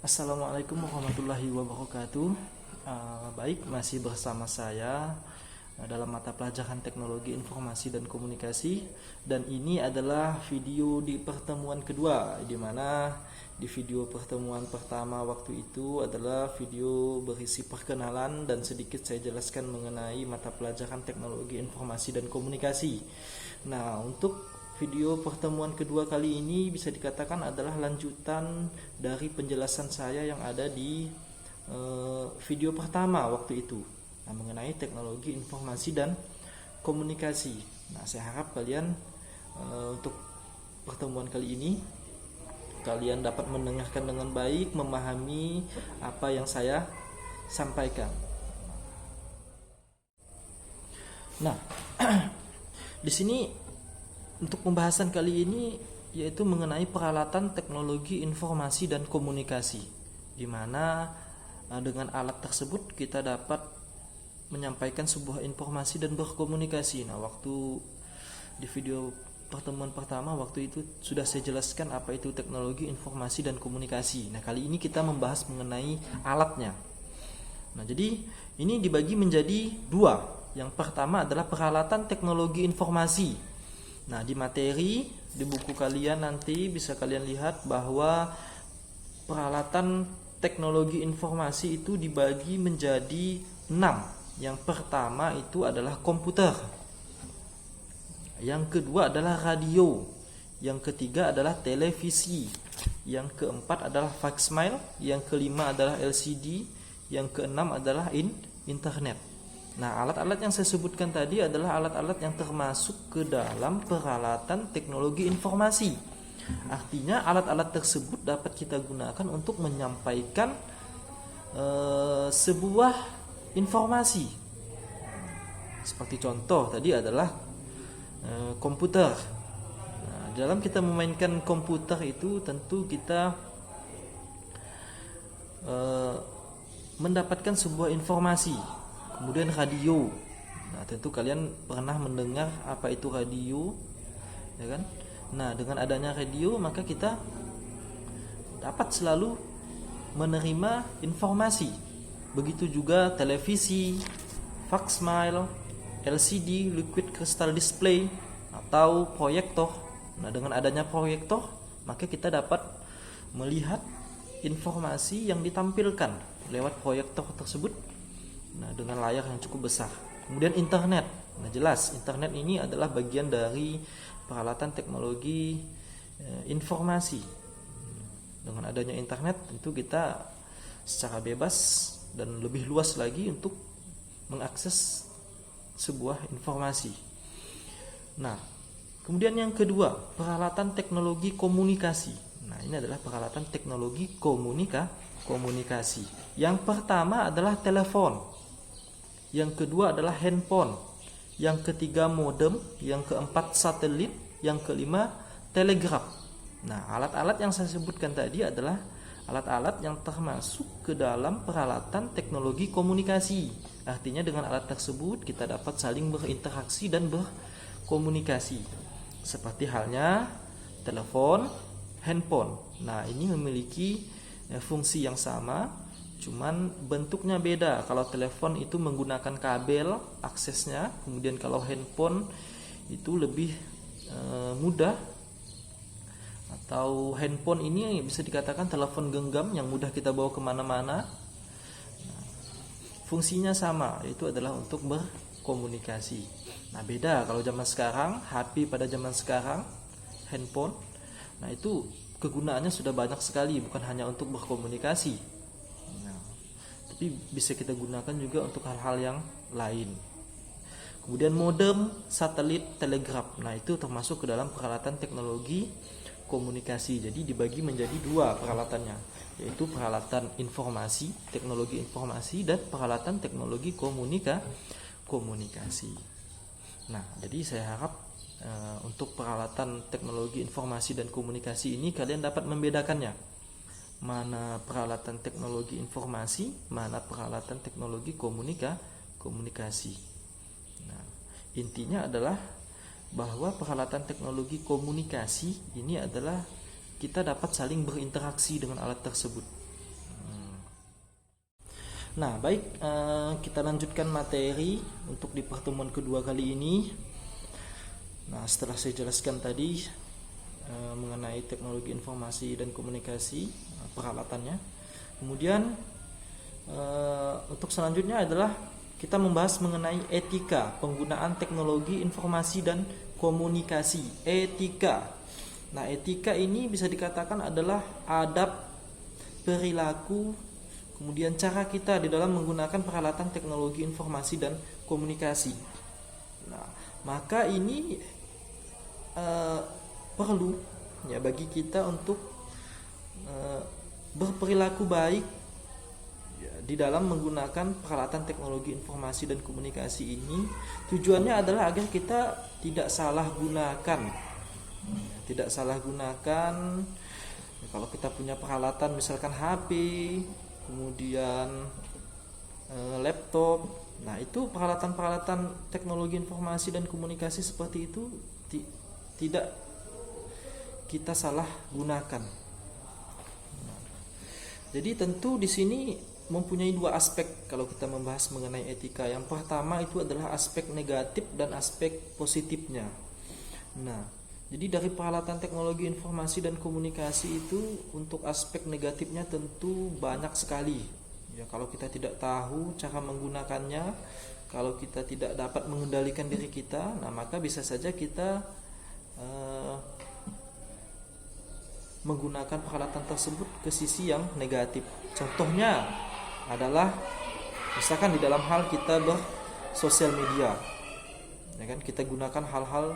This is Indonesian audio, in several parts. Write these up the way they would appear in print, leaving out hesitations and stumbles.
Assalamualaikum warahmatullahi wabarakatuh. Baik, masih bersama saya dalam mata pelajaran Teknologi Informasi dan Komunikasi, dan ini adalah video di pertemuan kedua, di mana di video pertemuan pertama waktu itu adalah video berisi perkenalan dan sedikit saya jelaskan mengenai mata pelajaran Teknologi Informasi dan Komunikasi. Nah, untuk video pertemuan kedua kali ini bisa dikatakan adalah lanjutan dari penjelasan saya yang ada di video pertama waktu itu, mengenai teknologi informasi dan komunikasi. Nah, saya harap kalian untuk pertemuan kali ini kalian dapat mendengarkan dengan baik, memahami apa yang saya sampaikan. Nah, di sini untuk pembahasan kali ini yaitu mengenai peralatan teknologi informasi dan komunikasi, di mana dengan alat tersebut kita dapat menyampaikan sebuah informasi dan berkomunikasi. Nah, waktu di video pertemuan pertama waktu itu sudah saya jelaskan apa itu teknologi informasi dan komunikasi. Nah, kali ini kita membahas mengenai alatnya. Nah, jadi ini dibagi menjadi dua. Yang pertama adalah peralatan teknologi informasi. Nah, di materi di buku kalian nanti bisa kalian lihat bahwa peralatan teknologi informasi itu dibagi menjadi 6. Yang pertama itu adalah komputer. Yang kedua adalah radio. Yang ketiga adalah televisi. Yang keempat adalah faxmail. Yang kelima adalah LCD. Yang keenam adalah internet. Nah, alat-alat yang saya sebutkan tadi adalah alat-alat yang termasuk ke dalam peralatan teknologi informasi. Artinya alat-alat tersebut dapat kita gunakan untuk menyampaikan sebuah informasi. Seperti contoh tadi adalah komputer. Nah, dalam kita memainkan komputer itu tentu kita mendapatkan sebuah informasi. Kemudian radio. Nah, tentu kalian pernah mendengar apa itu radio, ya kan? Nah, dengan adanya radio maka kita dapat selalu menerima informasi. Begitu juga televisi, faxmail, LCD, liquid crystal display, atau proyektor. Nah, dengan adanya proyektor maka kita dapat melihat informasi yang ditampilkan lewat proyektor tersebut. Nah, dengan layar yang cukup besar. Kemudian internet. Nah, jelas internet ini adalah bagian dari peralatan teknologi informasi. Dengan adanya internet tentu kita secara bebas dan lebih luas lagi untuk mengakses sebuah informasi. Nah, kemudian yang kedua, peralatan teknologi komunikasi. Nah, ini adalah peralatan teknologi komunikasi. Yang pertama adalah telepon. Yang kedua adalah handphone. Yang ketiga modem. Yang keempat satelit. Yang kelima telegraf. Nah, alat-alat yang saya sebutkan tadi adalah alat-alat yang termasuk ke dalam peralatan teknologi komunikasi. Artinya dengan alat tersebut kita dapat saling berinteraksi dan berkomunikasi. Seperti halnya telepon, handphone. Nah, ini memiliki fungsi yang sama, cuman bentuknya beda. Kalau telepon itu menggunakan kabel aksesnya, kemudian kalau handphone itu lebih mudah, atau handphone ini bisa dikatakan telepon genggam yang mudah kita bawa kemana-mana. Nah, fungsinya sama, yaitu adalah untuk berkomunikasi. Nah, beda kalau zaman sekarang, HP pada zaman sekarang, handphone, nah itu kegunaannya sudah banyak sekali, bukan hanya untuk berkomunikasi. Nah, tapi bisa kita gunakan juga untuk hal-hal yang lain. Kemudian modem, satelit, telegraf. Nah, itu termasuk ke dalam peralatan teknologi komunikasi. Jadi dibagi menjadi dua peralatannya, yaitu peralatan informasi, teknologi informasi, dan peralatan teknologi komunikasi. Nah, jadi saya harap untuk peralatan teknologi informasi dan komunikasi ini kalian dapat membedakannya. Mana peralatan teknologi informasi, mana peralatan teknologi komunikasi. Nah, intinya adalah bahwa peralatan teknologi komunikasi ini adalah kita dapat saling berinteraksi dengan alat tersebut. Nah, baik, kita lanjutkan materi untuk di pertemuan kedua kali ini. Nah, setelah saya jelaskan tadi mengenai teknologi informasi dan komunikasi, peralatannya. Kemudian untuk selanjutnya adalah kita membahas mengenai etika penggunaan teknologi informasi dan komunikasi. Etika. Nah, etika ini bisa dikatakan adalah adab, perilaku, kemudian cara kita di dalam menggunakan peralatan teknologi informasi dan komunikasi. Nah, maka ini perlu ya bagi kita untuk berperilaku baik ya, di dalam menggunakan peralatan teknologi informasi dan komunikasi ini. Tujuannya adalah agar kita tidak salah gunakan. Tidak salah gunakan. Kalau kita punya peralatan misalkan HP, kemudian laptop, nah itu peralatan-peralatan teknologi informasi dan komunikasi seperti itu tidak kita salah gunakan. Jadi tentu di sini mempunyai dua aspek kalau kita membahas mengenai etika. Yang pertama itu adalah aspek negatif dan aspek positifnya. Nah, jadi dari peralatan teknologi informasi dan komunikasi itu untuk aspek negatifnya tentu banyak sekali. Ya, kalau kita tidak tahu cara menggunakannya, kalau kita tidak dapat mengendalikan diri kita, nah maka bisa saja kita menggunakan peralatan tersebut ke sisi yang negatif. Contohnya adalah misalkan di dalam hal kita bersosial media, ya kan, kita gunakan hal-hal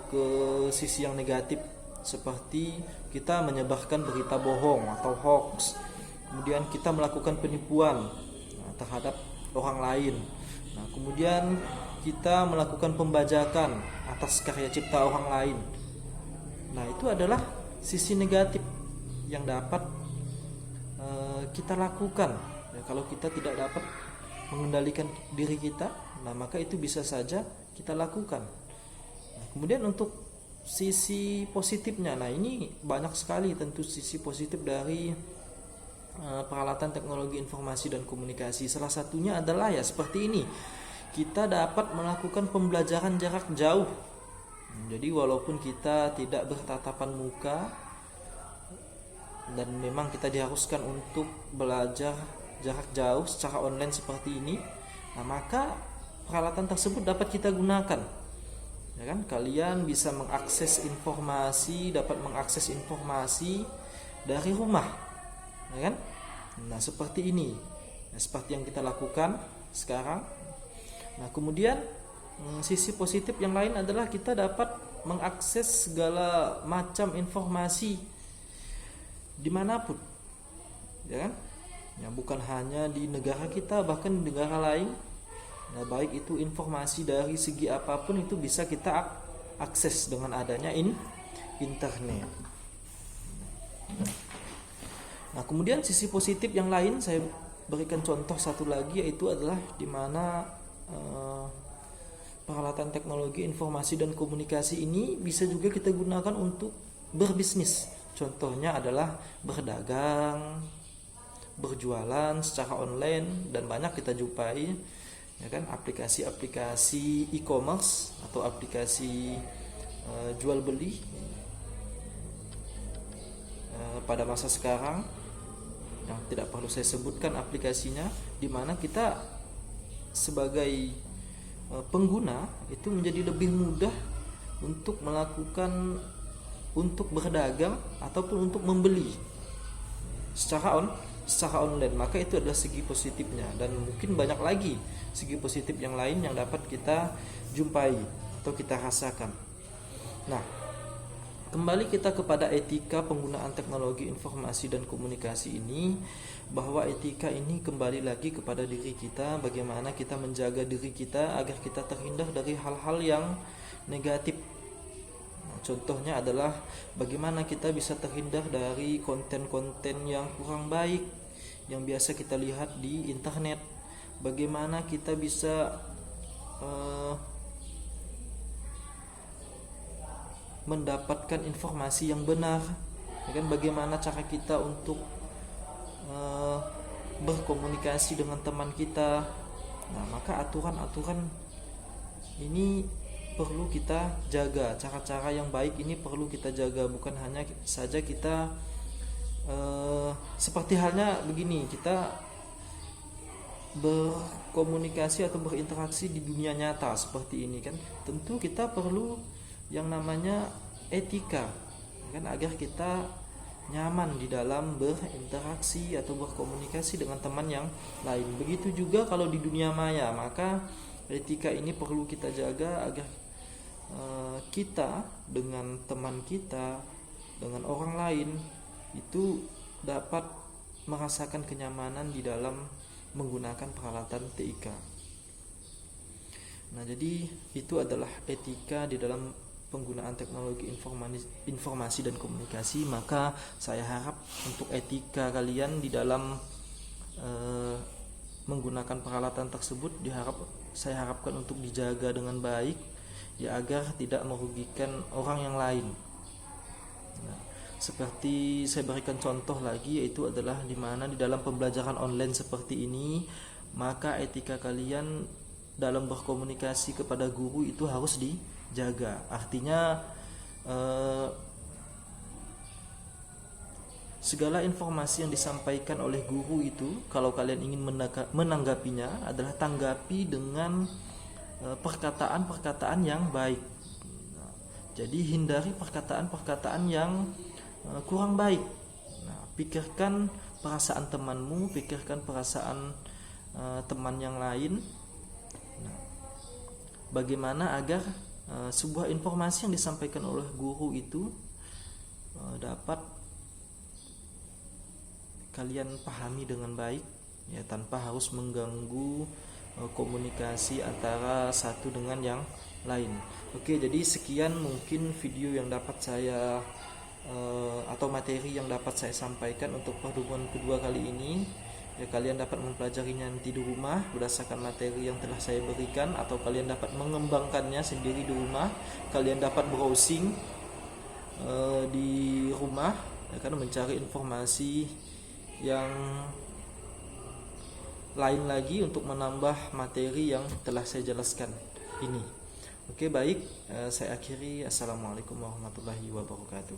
ke sisi yang negatif seperti kita menyebarkan berita bohong atau hoax, kemudian kita melakukan penipuan terhadap orang lain. Nah, kemudian kita melakukan pembajakan atas karya cipta orang lain. Nah, itu adalah sisi negatif yang dapat kita lakukan. Ya, kalau kita tidak dapat mengendalikan diri kita, nah maka itu bisa saja kita lakukan. Nah, kemudian untuk sisi positifnya, nah ini banyak sekali tentu sisi positif dari peralatan teknologi informasi dan komunikasi. Salah satunya adalah ya seperti ini, kita dapat melakukan pembelajaran jarak jauh. Jadi walaupun kita tidak bertatapan muka dan memang kita diharuskan untuk belajar jarak jauh secara online seperti ini, nah maka peralatan tersebut dapat kita gunakan. Ya kan? Kalian bisa mengakses informasi, dapat mengakses informasi dari rumah. Ya kan? Nah, seperti ini. Nah, seperti yang kita lakukan sekarang. Nah, kemudian sisi positif yang lain adalah kita dapat mengakses segala macam informasi dimanapun, ya kan? Ya, bukan hanya di negara kita, bahkan di negara lain. Nah, baik itu informasi dari segi apapun itu bisa kita akses dengan adanya internet. Nah, kemudian sisi positif yang lain saya berikan contoh satu lagi, yaitu adalah di mana peralatan teknologi informasi dan komunikasi ini bisa juga kita gunakan untuk berbisnis. Contohnya adalah berdagang, berjualan secara online, dan banyak kita jumpai, ya kan, aplikasi-aplikasi e-commerce atau aplikasi jual beli pada masa sekarang yang tidak perlu saya sebutkan aplikasinya, di mana kita sebagai pengguna itu menjadi lebih mudah untuk melakukan, untuk berdagang ataupun untuk membeli secara online. Maka itu adalah segi positifnya, dan mungkin banyak lagi segi positif yang lain yang dapat kita jumpai atau kita rasakan. Nah, kembali kita kepada etika penggunaan teknologi informasi dan komunikasi ini, bahwa etika ini kembali lagi kepada diri kita, bagaimana kita menjaga diri kita agar kita terhindar dari hal-hal yang negatif. Nah, contohnya adalah bagaimana kita bisa terhindar dari konten-konten yang kurang baik yang biasa kita lihat di internet. Bagaimana kita bisa mendapatkan informasi yang benar, ya kan? Bagaimana cara kita untuk berkomunikasi dengan teman kita. Nah, maka aturan-aturan ini perlu kita jaga. Cara-cara yang baik ini perlu kita jaga, bukan hanya saja kita seperti halnya begini, kita berkomunikasi atau berinteraksi di dunia nyata seperti ini kan, tentu kita perlu yang namanya etika kan, agar kita nyaman di dalam berinteraksi atau berkomunikasi dengan teman yang lain. Begitu juga kalau di dunia maya, maka etika ini perlu kita jaga agar kita dengan teman kita, dengan orang lain itu dapat merasakan kenyamanan di dalam menggunakan peralatan TIK. Nah, jadi itu adalah etika di dalam penggunaan teknologi informasi dan komunikasi. Maka saya harap untuk etika kalian di dalam menggunakan peralatan tersebut saya harapkan untuk dijaga dengan baik, ya, agar tidak merugikan orang yang lain. Nah, seperti saya berikan contoh lagi, yaitu adalah di mana di dalam pembelajaran online seperti ini, maka etika kalian dalam berkomunikasi kepada guru itu harus dijaga. Artinya segala informasi yang disampaikan oleh guru itu, kalau kalian ingin menanggapinya, adalah tanggapi dengan perkataan-perkataan yang baik. Nah, jadi hindari perkataan-perkataan yang kurang baik. Nah, pikirkan perasaan temanmu, pikirkan perasaan teman yang lain. Nah, bagaimana agar sebuah informasi yang disampaikan oleh guru itu dapat kalian pahami dengan baik, ya, tanpa harus mengganggu komunikasi antara satu dengan yang lain. Oke, jadi sekian mungkin video yang dapat saya atau materi yang dapat saya sampaikan untuk pertemuan kedua kali ini. Ya, kalian dapat mempelajarinya nanti di rumah berdasarkan materi yang telah saya berikan, atau kalian dapat mengembangkannya sendiri di rumah. Kalian dapat browsing di rumah, ya, kan, mencari informasi yang lain lagi untuk menambah materi yang telah saya jelaskan ini. Oke, baik, saya akhiri. Assalamualaikum warahmatullahi wabarakatuh.